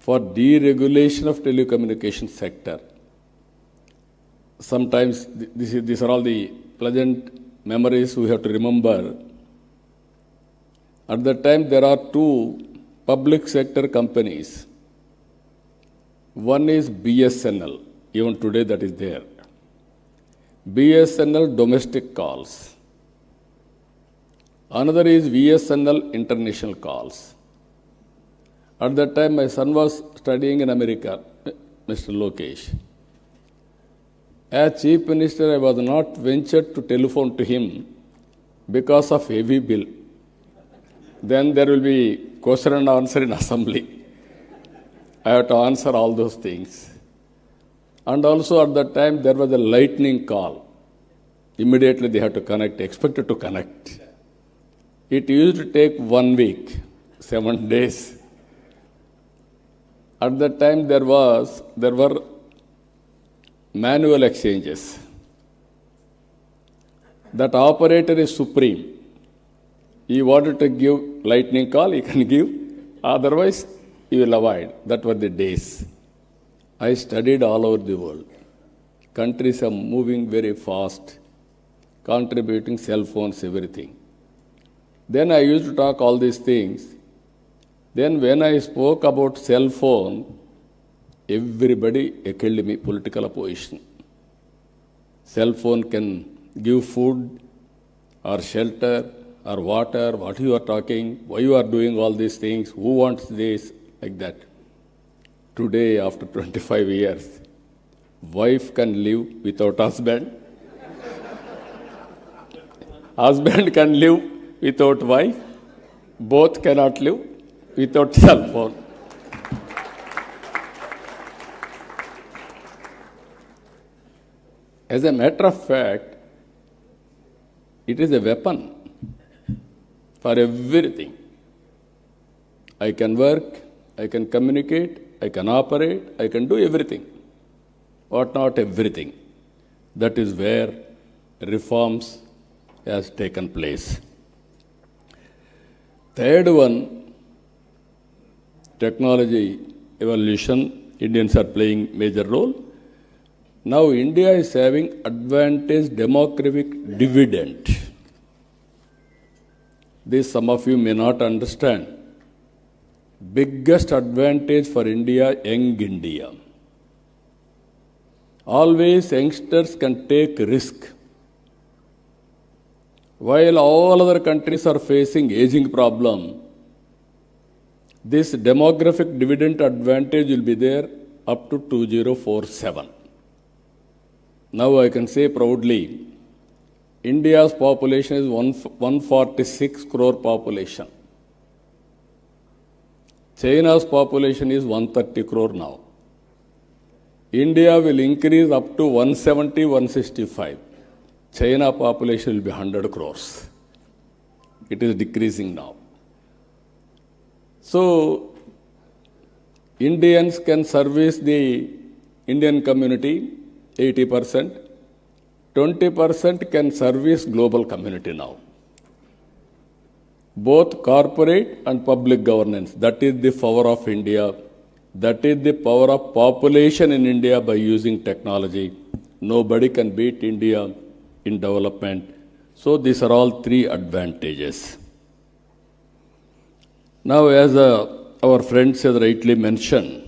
for deregulation of telecommunication sector. Sometimes these are all the pleasant memories we have to remember. At that time, there are two public sector companies. One is BSNL, even today that is there. BSNL domestic calls. Another is VSNL international calls. At that time, my son was studying in America, Mr. Lokesh. As Chief Minister, I was not ventured to telephone to him because of heavy bill. Then there will be question and answer in assembly. I have to answer all those things. And also at that time, there was a lightning call. Immediately they had to connect, expected to connect. It used to take 1 week, 7 days. At that time, there were manual exchanges. That operator is supreme. He wanted to give lightning call, he can give. Otherwise, he will avoid. That were the days. I studied all over the world. Countries are moving very fast, contributing cell phones, everything. Then I used to talk all these things. Then when I spoke about cell phone, everybody heckled me, political opposition. Cell phone can give food or shelter or water, what you are talking, why you are doing all these things, who wants this, like that. Today, after 25 years, wife can live without husband. Husband can live without wife. Both cannot live without cell phone. As a matter of fact, it is a weapon for everything. I can work, I can communicate, I can operate, I can do everything. But not everything. That is where reforms has taken place. Third one, technology evolution. Indians are playing major role. Now India is having advantage demographic dividend. This some of you may not understand. Biggest advantage for India, young India. Always youngsters can take risk. While all other countries are facing aging problem, this demographic dividend advantage will be there up to 2047. Now I can say proudly, India's population is 146 crore population. China's population is 130 crore now. India will increase up to 170, 165. China population will be 100 crores. It is decreasing now. So, Indians can service the Indian community 80%. 20% can service global community now. Both corporate and public governance. That is the power of India. That is the power of population in India by using technology. Nobody can beat India in development. So these are all three advantages. Now, as our friends have rightly mentioned,